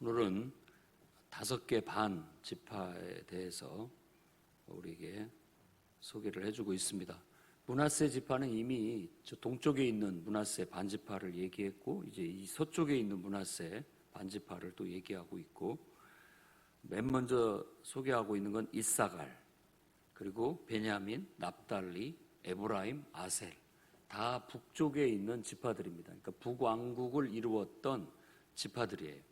오늘은 5개 반 지파에 대해서 우리에게 소개를 해주고 있습니다. 므낫세 지파는 이미 저 동쪽에 있는 므낫세 반지파를 얘기했고, 이제 이 서쪽에 있는 므낫세 반지파를 또 얘기하고 있고, 맨 먼저 소개하고 있는 건 이사갈, 그리고 베냐민, 납달리, 에브라임, 아셀, 다 북쪽에 있는 지파들입니다. 그러니까 북왕국을 이루었던 지파들이에요.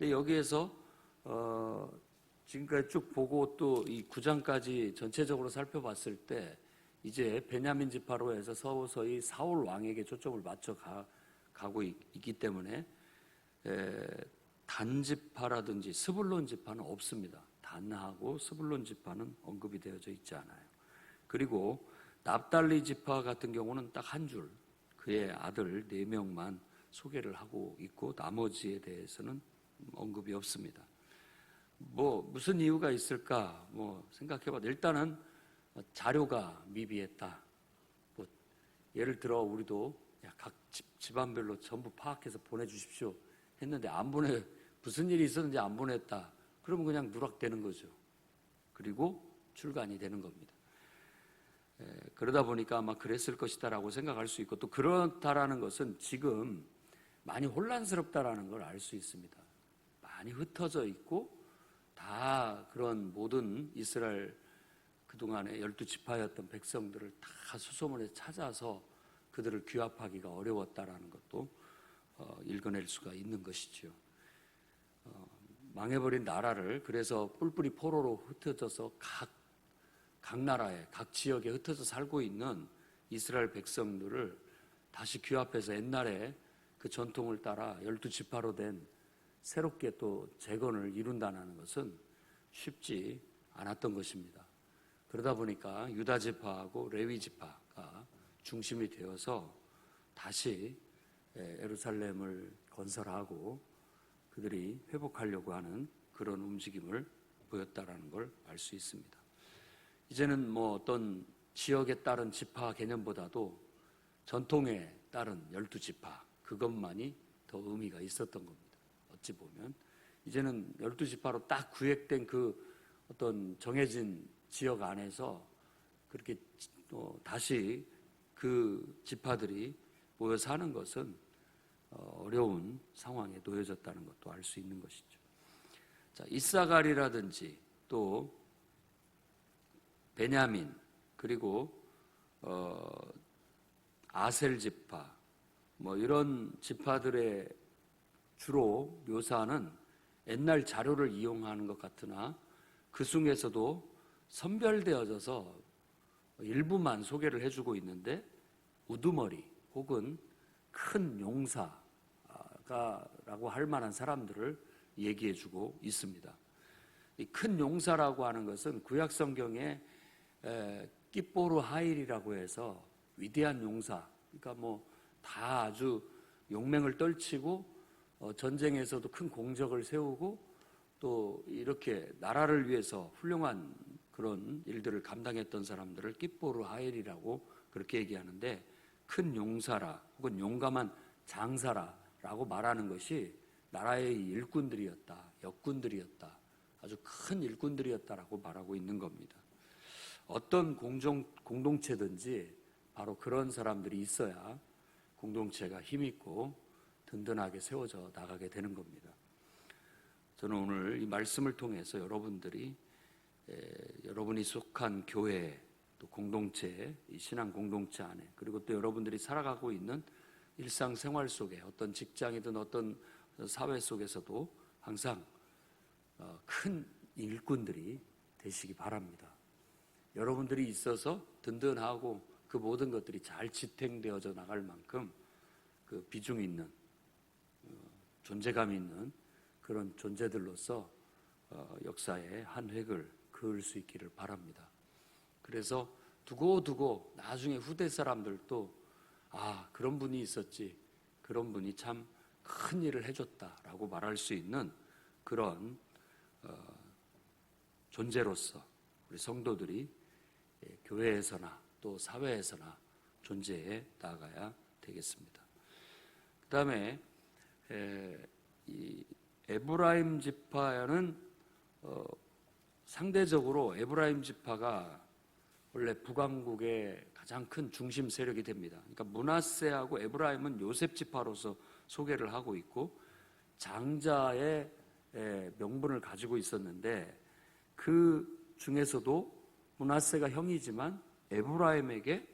근데 여기에서 지금까지 쭉 보고 또 이 9장까지 전체적으로 살펴봤을 때 이제 베냐민 지파로 해서 서서히 사울 왕에게 초점을 맞춰 가고 있기 때문에 단 지파라든지 스불론 지파는 없습니다. 단하고 스불론 지파는 언급이 되어져 있지 않아요. 그리고 납달리 지파 같은 경우는 딱 한 줄, 그의 아들 4명만 소개를 하고 있고 나머지에 대해서는 언급이 없습니다. 무슨 이유가 있을까 생각해봐도 일단은 자료가 미비했다. 예를 들어 우리도 각 집안별로 전부 파악해서 보내주십시오 했는데 안 보내, 무슨 일이 있었는지 안 보냈다. 그러면 그냥 누락되는 거죠. 그리고 출간이 되는 겁니다. 그러다 보니까 아마 그랬을 것이다라고 생각할 수 있고, 또 그렇다라는 것은 지금 많이 혼란스럽다라는 걸 알 수 있습니다. 많이 흩어져 있고 다 그런 모든 이스라엘 그동안의 12지파였던 백성들을 다 수소문에 찾아서 그들을 규합하기가 어려웠다라는 것도 읽어낼 수가 있는 것이지요. 망해버린 나라를 그래서 뿔뿔이 포로로 흩어져서 각 나라에 각 지역에 흩어져 살고 있는 이스라엘 백성들을 다시 규합해서 옛날에 그 전통을 따라 12지파로 된 새롭게 또 재건을 이룬다는 것은 쉽지 않았던 것입니다. 그러다 보니까 유다 지파하고 레위 지파가 중심이 되어서 다시 예루살렘을 건설하고 그들이 회복하려고 하는 그런 움직임을 보였다라는 걸 알 수 있습니다. 이제는 어떤 지역에 따른 지파 개념보다도 전통에 따른 12지파, 그것만이 더 의미가 있었던 겁니다. 어찌 보면 이제는 12지파로 딱 구획된 그 어떤 정해진 지역 안에서 그렇게 다시 그 지파들이 모여 사는 것은 어려운 상황에 놓여졌다는 것도 알 수 있는 것이죠. 자, 이사갈이라든지 또 베냐민, 그리고 아셀 지파, 이런 지파들의 주로 묘사는 옛날 자료를 이용하는 것 같으나 그 중에서도 선별되어져서 일부만 소개를 해주고 있는데 우두머리 혹은 큰 용사라고 할 만한 사람들을 얘기해주고 있습니다. 이 큰 용사라고 하는 것은 구약 성경에 깃보르 하일이라고 해서 위대한 용사, 그러니까 다 아주 용맹을 떨치고 전쟁에서도 큰 공적을 세우고 또 이렇게 나라를 위해서 훌륭한 그런 일들을 감당했던 사람들을 깃보르 하일이라고 그렇게 얘기하는데, 큰 용사라 혹은 용감한 장사라라고 말하는 것이 나라의 일꾼들이었다, 역군들이었다, 아주 큰 일꾼들이었다라고 말하고 있는 겁니다. 어떤 공동체든지 바로 그런 사람들이 있어야 공동체가 힘있고 든든하게 세워져 나가게 되는 겁니다. 저는 오늘 이 말씀을 통해서 여러분이 속한 교회, 또 공동체, 이 신앙 공동체 안에, 그리고 또 여러분들이 살아가고 있는 일상생활 속에 어떤 직장이든 어떤 사회 속에서도 항상 큰 일꾼들이 되시기 바랍니다. 여러분들이 있어서 든든하고 그 모든 것들이 잘 지탱되어져 나갈 만큼 그 비중 있는 존재감 있는 그런 존재들로서 역사의 한 획을 그을 수 있기를 바랍니다. 그래서 두고두고 나중에 후대 사람들도 그런 분이 있었지, 그런 분이 참 큰 일을 해줬다라고 말할 수 있는 그런 존재로서 우리 성도들이 교회에서나 또 사회에서나 존재해 나가야 되겠습니다. 그 다음에 이 에브라임 지파는 상대적으로 에브라임 지파가 원래 북왕국의 가장 큰 중심 세력이 됩니다. 그러니까 므낫세하고 에브라임은 요셉 지파로서 소개를 하고 있고 장자의 명분을 가지고 있었는데 그 중에서도 므낫세가 형이지만 에브라임에게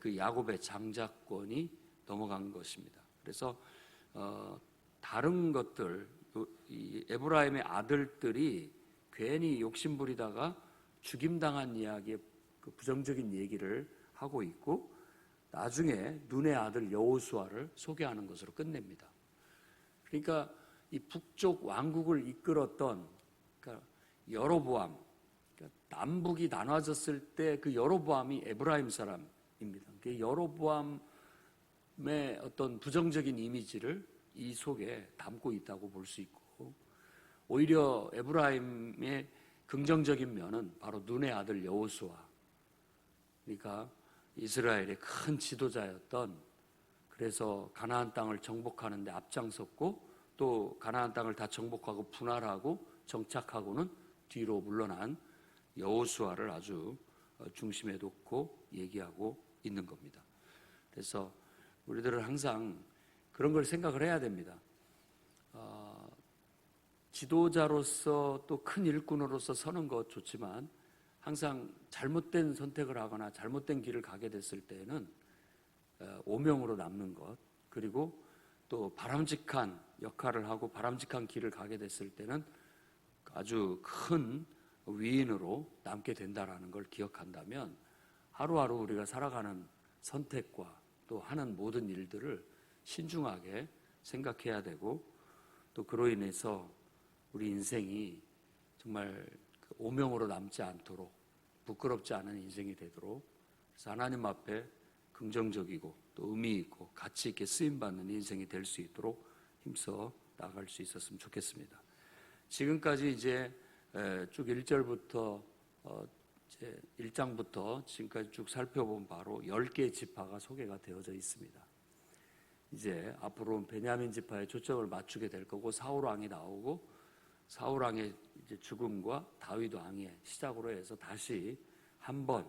그 야곱의 장자권이 넘어간 것입니다. 그래서 다른 것들, 이 에브라임의 아들들이 괜히 욕심부리다가 죽임당한 이야기에 그 부정적인 얘기를 하고 있고 나중에 눈의 아들 여호수아를 소개하는 것으로 끝냅니다. 그러니까 이 북쪽 왕국을 이끌었던 그러니까 여로보암, 그러니까 남북이 나눠졌을 때 그 여로보암이 에브라임 사람입니다. 그 여로보암의 어떤 부정적인 이미지를 이 속에 담고 있다고 볼 수 있고 오히려 에브라임의 긍정적인 면은 바로 눈의 아들 여호수아, 그러니까 이스라엘의 큰 지도자였던, 그래서 가나안 땅을 정복하는 데 앞장섰고 또 가나안 땅을 다 정복하고 분할하고 정착하고는 뒤로 물러난 여호수아를 아주 중심에 놓고 얘기하고 있는 겁니다. 그래서 우리들은 항상 그런 걸 생각을 해야 됩니다. 지도자로서 또 큰 일꾼으로서 서는 것 좋지만 항상 잘못된 선택을 하거나 잘못된 길을 가게 됐을 때에는 오명으로 남는 것, 그리고 또 바람직한 역할을 하고 바람직한 길을 가게 됐을 때는 아주 큰 위인으로 남게 된다라는 걸 기억한다면 하루하루 우리가 살아가는 선택과 또 하는 모든 일들을 신중하게 생각해야 되고 또 그로 인해서 우리 인생이 정말 오명으로 남지 않도록 부끄럽지 않은 인생이 되도록, 그래서 하나님 앞에 긍정적이고 또 의미 있고 가치 있게 쓰임받는 인생이 될 수 있도록 힘써 나아갈 수 있었으면 좋겠습니다. 지금까지 이제 쭉 1절부터 이제 1장부터 지금까지 쭉 살펴본 바로 10개의 지파가 소개가 되어져 있습니다. 이제 앞으로 베냐민 지파에 초점을 맞추게 될 거고 사울 왕이 나오고 사울 왕의 이제 죽음과 다윗 왕의 시작으로 해서 다시 한번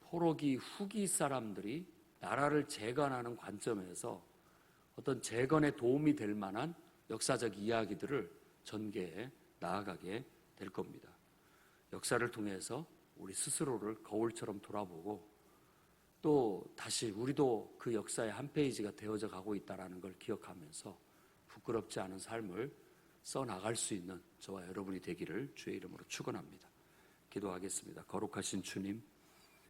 포로기 후기 사람들이 나라를 재건하는 관점에서 어떤 재건에 도움이 될 만한 역사적 이야기들을 전개해 나아가게 될 겁니다. 역사를 통해서 우리 스스로를 거울처럼 돌아보고 또 다시 우리도 그 역사의 한 페이지가 되어져 가고 있다는 걸 기억하면서 부끄럽지 않은 삶을 써나갈 수 있는 저와 여러분이 되기를 주의 이름으로 축원합니다. 기도하겠습니다. 거룩하신 주님,